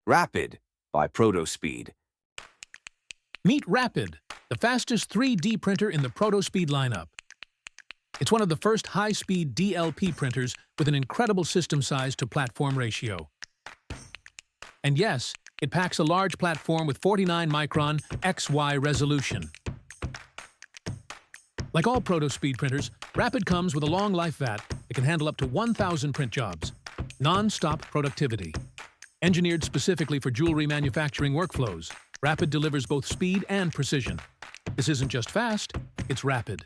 Rapid by ProtoSpeed. Meet Rapid, the fastest 3D printer in the ProtoSpeed lineup. It's one of the first high-speed DLP printers with an incredible system size to platform ratio. And yes, it packs a large platform with 49 micron XY resolution. Like all ProtoSpeed printers, Rapid comes with a long life vat that can handle up to 1,000 print jobs. Non-stop productivity. Engineered specifically for jewelry manufacturing workflows, Rapid delivers both speed and precision. This isn't just fast, it's rapid.